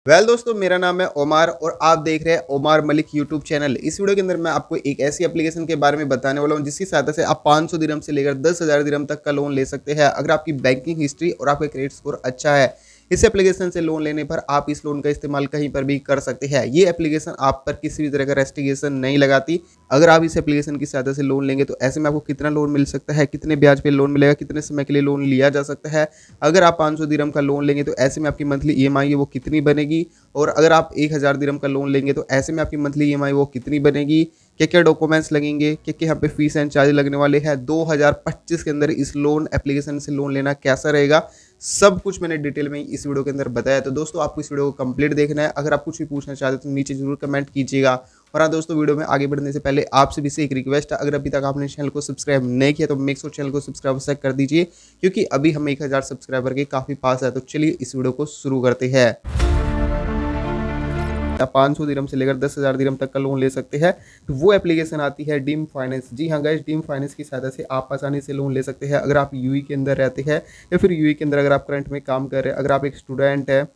दोस्तों, मेरा नाम है ओमार और आप देख रहे हैं ओमार मलिक यूट्यूब चैनल। इस वीडियो के अंदर मैं आपको एक ऐसी एप्लीकेशन के बारे में बताने वाला हूं जिसकी सहायता से आप 500 दिरहम से लेकर 10,000 दिरहम तक का लोन ले सकते हैं अगर आपकी बैंकिंग हिस्ट्री और आपका क्रेडिट स्कोर अच्छा है। इस एप्लीकेशन से लोन लेने पर आप इस लोन का इस्तेमाल कहीं पर भी कर सकते हैं। ये एप्लीकेशन आप पर किसी भी तरह का रेस्ट्रिक्शन नहीं लगाती। अगर आप इस एप्लीकेशन की सहायता से लोन लेंगे तो ऐसे में आपको कितना लोन मिल सकता है, कितने ब्याज पे लोन मिलेगा, कितने समय के लिए लोन लिया जा सकता है। अगर आप 500 दिरहम का लोन लेंगे तो ऐसे में आपकी मंथली ईएमआई है वो कितनी बनेगी, और अगर आप 1000 दिरहम का लोन लेंगे तो ऐसे में आपकी मंथली ईएमआई वो कितनी बनेगी, क्या क्या डॉक्यूमेंट्स लगेंगे, क्या क्या यहाँ पे फीस एंड चार्ज लगने वाले हैं, 2025 के अंदर इस लोन एप्लीकेशन से लोन लेना कैसा रहेगा, सब कुछ मैंने डिटेल में इस वीडियो के अंदर बताया। तो दोस्तों, आपको इस वीडियो को कंप्लीट देखना है। अगर आप कुछ भी पूछना चाहते हो तो नीचे जरूर कमेंट कीजिएगा। और हाँ दोस्तों, वीडियो में आगे बढ़ने से पहले आपसे भी से एक रिक्वेस्ट है, अगर अभी तक आपने चैनल को सब्सक्राइब नहीं किया तो मेक श्योर चैनल को सब्सक्राइब से कर दीजिए, क्योंकि अभी हम 1000 सब्सक्राइबर के काफ़ी पास है। तो चलिए इस वीडियो को शुरू करते हैं। 500 दिरहम से लेकर 10,000 दिरहम तक का लोन ले सकते हैं। तो वो एप्लीकेशन आती है डीम फाइनेंस। जी हाँ गाइस, डीम फाइनेंस की सहायता से आप आसानी से लोन ले सकते हैं अगर आप यूएई के अंदर रहते हैं, या फिर यूएई के अंदर अगर आप करंट में काम कर रहे हैं, अगर आप एक स्टूडेंट है,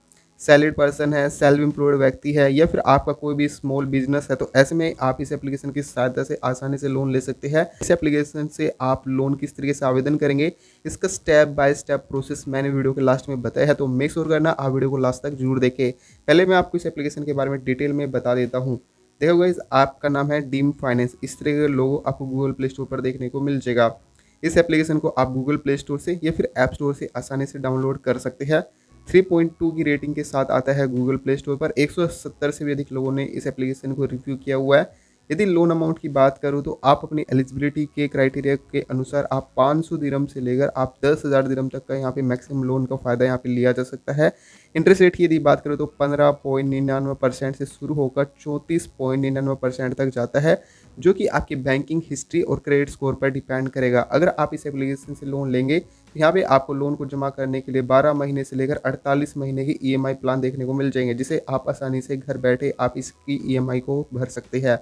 सैलरीड पर्सन है, सेल्फ एम्प्लॉयड व्यक्ति है, या फिर आपका कोई भी स्मॉल बिजनेस है, तो ऐसे में आप इस एप्लीकेशन की सहायता से आसानी से लोन ले सकते हैं। इस एप्लीकेशन से आप लोन किस तरीके से आवेदन करेंगे, इसका स्टेप बाय स्टेप प्रोसेस मैंने वीडियो के लास्ट में बताया है, तो मेक श्योर करना आप वीडियो को लास्ट तक जरूर देखें। पहले मैं आपको इस एप्लीकेशन के बारे में डिटेल में बता देता हूँ। देखो गाइस, आपका नाम है डीम फाइनेंस, इस तरह के लोगो आपको गूगल प्ले स्टोर पर देखने को मिल जाएगा। इस एप्लीकेशन को आप गूगल प्ले स्टोर से या फिर ऐप स्टोर से आसानी से डाउनलोड कर सकते हैं। 3.2 की रेटिंग के साथ आता है गूगल प्ले स्टोर पर। 170 से भी अधिक लोगों ने इस एप्लीकेशन को रिव्यू किया हुआ है। यदि लोन अमाउंट की बात करूं तो आप अपनी एलिजिबिलिटी के क्राइटेरिया के अनुसार आप 500 दिरहम से लेकर आप 10,000 दिरहम तक का यहाँ पे मैक्सिमम लोन का फ़ायदा यहाँ पे लिया जा सकता है। इंटरेस्ट रेट की यदि बात करूँ तो 15.99% से शुरू होकर 34.99% तक जाता है, जो कि आपकी बैंकिंग हिस्ट्री और क्रेडिट स्कोर पर डिपेंड करेगा। अगर आप इस एप्लीकेशन से लोन लेंगे तो यहाँ पे आपको लोन को जमा करने के लिए 12 महीने से लेकर 48 महीने की ईएमआई प्लान देखने को मिल जाएंगे, जिसे आप आसानी से घर बैठे आप इसकी ईएमआई को भर सकते हैं।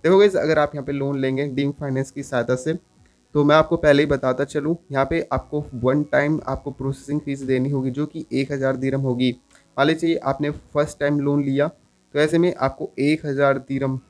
देखो गाइस, अगर आप यहाँ पे लोन लेंगे डीम फाइनेंस की सहायता से, तो मैं आपको पहले ही बताता चलूँ, यहाँ पे आपको वन टाइम आपको प्रोसेसिंग फीस देनी होगी जो कि 1000 दिरहम होगी। मान लीजिए आपने फर्स्ट टाइम लोन लिया तो ऐसे में आपको 1000 दिरहम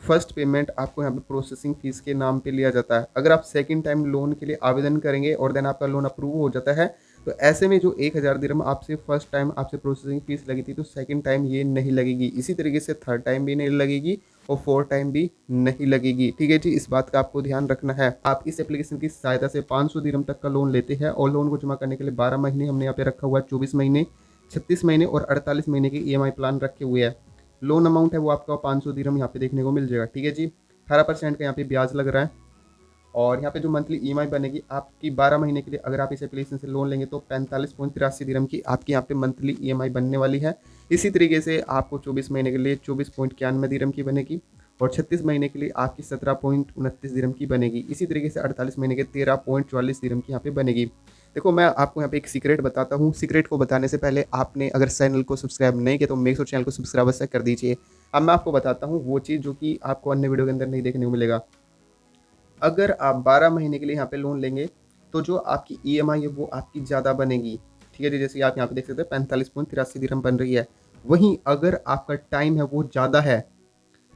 फर्स्ट पेमेंट आपको यहाँ पे प्रोसेसिंग फीस के नाम पे लिया जाता है। अगर आप सेकंड टाइम लोन के लिए आवेदन करेंगे और देन आपका लोन अप्रूव हो जाता है, तो ऐसे में जो 1000 दिरहम आपसे फर्स्ट टाइम आपसे प्रोसेसिंग फीस लगी थी, तो सेकंड टाइम ये नहीं लगेगी। इसी तरीके से थर्ड टाइम भी नहीं लगेगी और फोर्थ टाइम भी नहीं लगेगी। ठीक है जी, इस बात का आपको ध्यान रखना है। आप इस एप्लीकेशन की सहायता से 500 दिरहम तक का लोन लेते हैं और लोन को जमा करने के लिए 12 महीने हमने यहाँ पे रखा हुआ है, 24 महीने, 36 महीने और 48 महीने के ईएमआई प्लान रखे हुए हैं। लोन अमाउंट है वो आपका 500 दिरहम यहाँ पे देखने को मिल जाएगा। ठीक है जी, 18% का यहाँ पे ब्याज लग रहा है। और यहाँ पे जो मंथली ईएमआई बनेगी आपकी 12 महीने के लिए, अगर आप इस एप्लीकेशन से लोन लेंगे तो 45.83 दिरहम की आपकी यहाँ पे मंथली ईएमआई बनने वाली है। इसी तरीके से आपको 24 महीने के लिए 24.91 दिरहम की बनेगी और 36 महीने के लिए आपकी 17.29 दिरहम की बनेगी। इसी तरीके से 48 महीने के 13.44 दिरहम की यहाँ पे बनेगी। देखो, मैं आपको यहाँ पे एक सीक्रेट बताता हूँ। सीक्रेट को बताने से पहले आपने अगर चैनल को सब्सक्राइब नहीं किया तो मेक श्योर चैनल को सब्सक्राइब से कर दीजिए। अब मैं आपको बताता हूँ वो चीज़ जो कि आपको अन्य वीडियो के अंदर नहीं देखने को मिलेगा। अगर आप 12 महीने के लिए यहाँ पे लोन लेंगे तो जो आपकी ईएमआई है वो आपकी ज़्यादा बनेगी। ठीक है जी, जैसे कि आप यहाँ पे देख सकते हैं 45.83 दिरहम बन रही है। वहीं अगर आपका टाइम है वो ज़्यादा है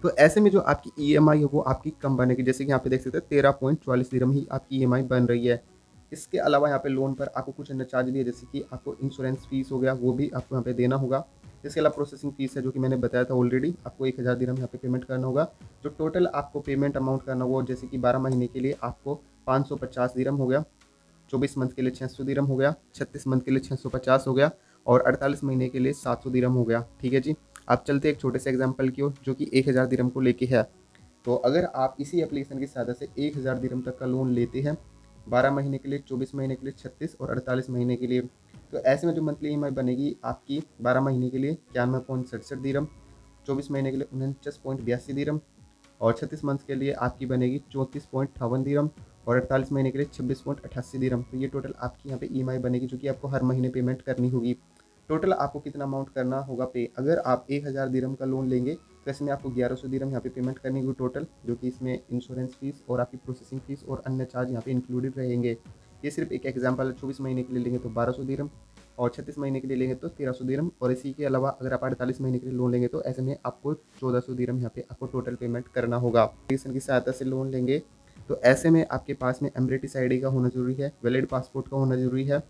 तो ऐसे में जो आपकी ईएमआई है वो आपकी कम बनेगी। जैसे कि यहाँ पे देख सकते हैं 13.44 दिरहम ही आपकी ईएमआई बन रही है। इसके अलावा यहाँ पे लोन पर आपको कुछ अन्य चार्ज भी है, जैसे कि आपको इंश्योरेंस फीस हो गया, वो भी आपको यहाँ पे देना होगा। इसके अलावा प्रोसेसिंग फीस है जो कि मैंने बताया था ऑलरेडी, आपको 1000 दिरहम यहाँ पे पेमेंट करना होगा। जो टोटल आपको पेमेंट अमाउंट करना होगा, जैसे कि 12 महीने के लिए आपको 550 दिरहम हो गया, 24 मंथ के लिए 600 दिरहम हो गया, 36 मंथ के लिए 650 हो गया और 48 महीने के लिए 700 दिरहम हो गया। ठीक है जी, आप चलते एक छोटे से एग्जाम्पल की ओर जो कि 1000 दिरहम को लेके है। तो अगर आप इसी एप्लीकेशन की सहायता से 1000 दिरहम तक का लोन लेते हैं 12 महीने के लिए, 24 महीने के लिए, 36 और 48 महीने के लिए, तो ऐसे में जो मंथली ईएमआई बनेगी आपकी 12 महीने के लिए 91.67 दिरहम, 24 महीने के लिए 49.82 दिरहम और 36 मंथ के लिए आपकी बनेगी 34.58 दिरहम और 48 महीने के लिए 26.88 दिरहम। तो ये टोटल आपकी यहाँ पे ईएमआई बनेगी जो कि आपको हर महीने पेमेंट करनी होगी। टोटल आपको कितना अमाउंट करना होगा पे, अगर आप 1000 दिरहम का लोन लेंगे तो इसमें आपको 1100 दिरहम यहाँ पे पेमेंट करनी होगी टोटल, जो कि इसमें इंश्योरेंस फीस और आपकी प्रोसेसिंग फीस और अन्य चार्ज यहाँ पे इंक्लूडेड रहेंगे। ये सिर्फ एक एग्जांपल है। 24 महीने के लिए लेंगे तो 1200 दिरहम और 36 महीने के लिए लेंगे तो 1300 दिरहम, और इसी के अलावा अगर आप 48 महीने के लिए लोन लेंगे तो ऐसे में आपको 1400 दिरहम यहाँ पे आपको टोटल पेमेंट करना होगा। एप्लीकेशन की सहायता से लोन लेंगे तो ऐसे में आपके पास में एमरेटिस आईडी का होना जरूरी है, वैलिड पासपोर्ट का होना जरूरी है।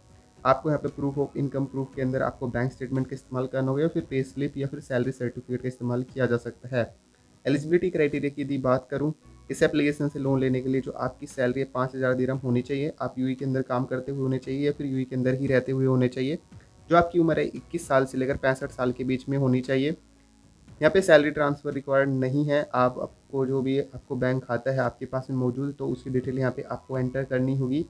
आपको यहाँ पे प्रूफ ऑफ इनकम प्रूफ के अंदर आपको बैंक स्टेटमेंट का इस्तेमाल करना होगा, या फिर पे स्लिप या फिर सैलरी सर्टिफिकेट का इस्तेमाल किया जा सकता है। एलिजिबिलिटी क्राइटेरिया की यदि बात करूँ, इस एप्लीकेशन से लोन लेने के लिए जो आपकी सैलरी है 5000 दिरहम होनी चाहिए। आप यूएई के अंदर काम करते हुए होने चाहिए या फिर यूएई के अंदर ही रहते हुए होने चाहिए। जो आपकी उम्र है 21 साल से लेकर 65 साल के बीच में होनी चाहिए। यहाँ पे सैलरी ट्रांसफ़र रिक्वायर्ड नहीं है। आपको जो भी आपको बैंक खाता है आपके पास में मौजूद, तो उसकी डिटेल यहाँ पे आपको एंटर करनी होगी।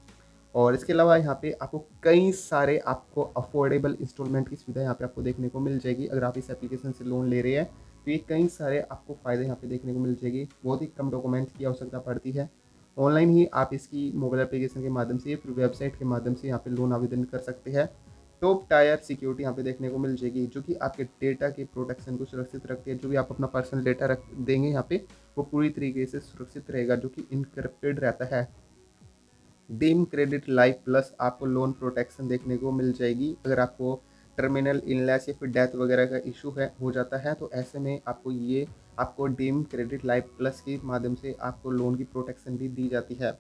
और इसके अलावा यहाँ पे आपको कई सारे आपको अफोर्डेबल इंस्टॉलमेंट की सुविधा यहाँ पे आपको देखने को मिल जाएगी। अगर आप इस एप्लीकेशन से लोन ले रहे हैं तो ये कई सारे आपको फ़ायदे यहाँ पे देखने को मिल जाएगी। बहुत ही कम डॉक्यूमेंट्स की आवश्यकता पड़ती है। ऑनलाइन ही आप इसकी मोबाइल एप्लीकेशन के माध्यम से या फिर वेबसाइट के माध्यम से यहाँ पे लोन आवेदन कर सकते हैं। टॉप टायर सिक्योरिटी यहाँ पे देखने को मिल जाएगी, जो कि आपके डेटा के प्रोटेक्शन को सुरक्षित रखती है। जो भी आप अपना पर्सनल डेटा रख देंगे यहाँ पे वो पूरी तरीके से सुरक्षित रहेगा, जो कि इनक्रिप्टेड रहता है। डीम क्रेडिट लाइफ प्लस आपको लोन प्रोटेक्शन देखने को मिल जाएगी। अगर आपको टर्मिनल इलनेस या फिर डेथ वगैरह का इशू है हो जाता है तो ऐसे में आपको डीम क्रेडिट लाइफ प्लस के माध्यम से आपको लोन की प्रोटेक्शन भी दी जाती है।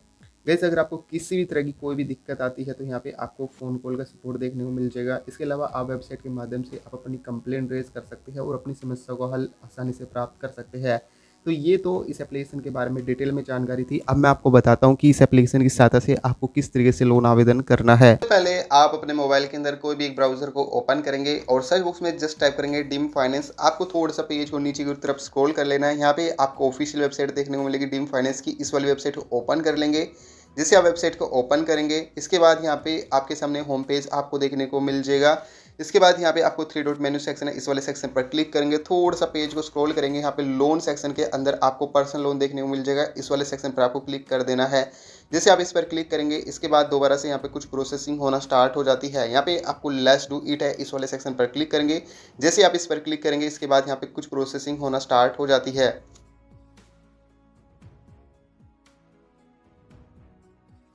वैसे अगर आपको किसी भी तरह की कोई भी दिक्कत आती है तो यहाँ पे आपको फ़ोन कॉल का सपोर्ट देखने को मिल जाएगा। इसके अलावा आप वेबसाइट के माध्यम से आप अपनी कंप्लेंट रेज कर सकते हैं और अपनी समस्या को हल आसानी से प्राप्त कर सकते हैं। तो ये तो इस एप्लीकेशन के बारे में डिटेल में जानकारी थी। अब मैं आपको बताता हूँ कि इस एप्लीकेशन की सहायता से आपको किस तरीके से लोन आवेदन करना है। पहले आप अपने मोबाइल के अंदर कोई भी एक ब्राउजर को ओपन करेंगे और सर्च बॉक्स में जस्ट टाइप करेंगे डीम फाइनेंस। आपको थोड़ा सा पेज को नीचे की तरफ स्क्रॉल कर लेना है। यहाँ पे आपको ऑफिशियल वेबसाइट देखने को मिलेगी डीम फाइनेंस की। इस वाली वेबसाइट को ओपन कर लेंगे। जैसे आप वेबसाइट को ओपन करेंगे इसके बाद यहाँ पे आपके सामने होम पेज आपको देखने को मिल जाएगा। इसके बाद यहाँ पे आपको 3 डॉट मेन्यू सेक्शन है, इस वाले सेक्शन पर क्लिक करेंगे। थोड़ा सा पेज को स्क्रॉल करेंगे, यहाँ पे लोन सेक्शन के अंदर आपको पर्सनल लोन देखने को मिल जाएगा। इस वाले सेक्शन पर आपको क्लिक कर देना है। जैसे आप इस पर क्लिक करेंगे इसके बाद दोबारा से यहाँ पे कुछ प्रोसेसिंग होना स्टार्ट हो जाती है। यहाँ पे आपको लेट्स डू इट है, इस वाले सेक्शन पर क्लिक करेंगे। जैसे आप इस पर क्लिक करेंगे इसके बाद यहाँ पे कुछ प्रोसेसिंग होना स्टार्ट हो जाती है।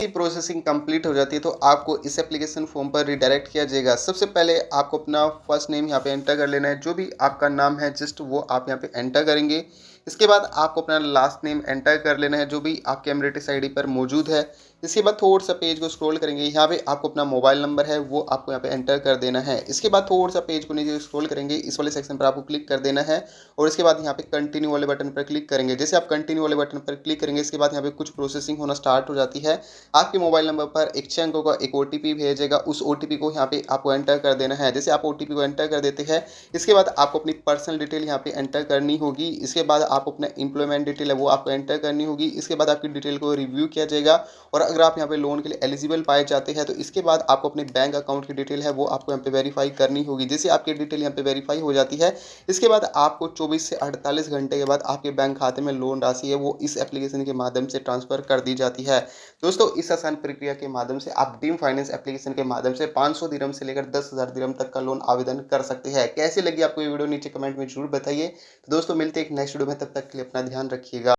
प्रोसेसिंग कंप्लीट हो जाती है तो आपको इस एप्लीकेशन फॉर्म पर रिडायरेक्ट किया जाएगा। सबसे पहले आपको अपना फर्स्ट नेम यहाँ पे एंटर कर लेना है। जो भी आपका नाम है जस्ट वो आप यहाँ पे एंटर करेंगे। इसके बाद आपको अपना लास्ट नेम एंटर कर लेना है जो भी आपके एमरेटिस आईडी पर मौजूद है। इसके बाद थोड़ा सा पेज को स्क्रॉल करेंगे, यहाँ पे आपको अपना मोबाइल नंबर है वो आपको यहाँ पे एंटर कर देना है। इसके बाद थोड़ा सा पेज को नीचे स्क्रॉल करेंगे, इस वाले सेक्शन पर आपको क्लिक कर देना है और इसके बाद यहाँ पे कंटिन्यू वाले बटन पर क्लिक करेंगे। जैसे आप कंटिन्यू वाले बटन पर क्लिक करेंगे इसके बाद यहाँ पे कुछ प्रोसेसिंग होना स्टार्ट हो जाती है। आपके मोबाइल नंबर पर एक 6 अंकों का एक ओटीपी भेजेगा, उस ओटीपी को यहाँ पे आपको एंटर कर देना है। जैसे आप ओटीपी को एंटर कर देते हैं इसके बाद आपको अपनी पर्सनल डिटेल यहाँ पे एंटर करनी होगी। इसके बाद आप अपना एम्प्लॉयमेंट डिटेल है वो आपको एंटर करनी होगी। इसके बाद आपकी डिटेल को रिव्यू किया जाएगा और अगर आप यहाँ पे लोन के लिए एलिजिबल पाए जाते हैं तो इसके बाद आपको अपने बैंक अकाउंट की डिटेल है वो आपको यहाँ पे वेरीफाई करनी होगी। जैसे आपकी डिटेल यहाँ पे वेरीफाई हो जाती है इसके बाद आपको 24 से 48 घंटे के बाद आपके बैंक खाते में लोन राशि है वो इस एप्लीकेशन के माध्यम से ट्रांसफर कर दी जाती है। दोस्तों इस आसान प्रक्रिया के माध्यम से आप डीम फाइनेंस एप्लीकेशन के माध्यम से 500 दिरहम से लेकर 10,000 दिरहम तक का लोन आवेदन कर सकते हैं। कैसी लगी आपको ये वीडियो नीचे कमेंट में जरूर बताइए। तो दोस्तों मिलते हैं एक नेक्स्ट वीडियो में, तब तक के लिए अपना ध्यान रखिएगा।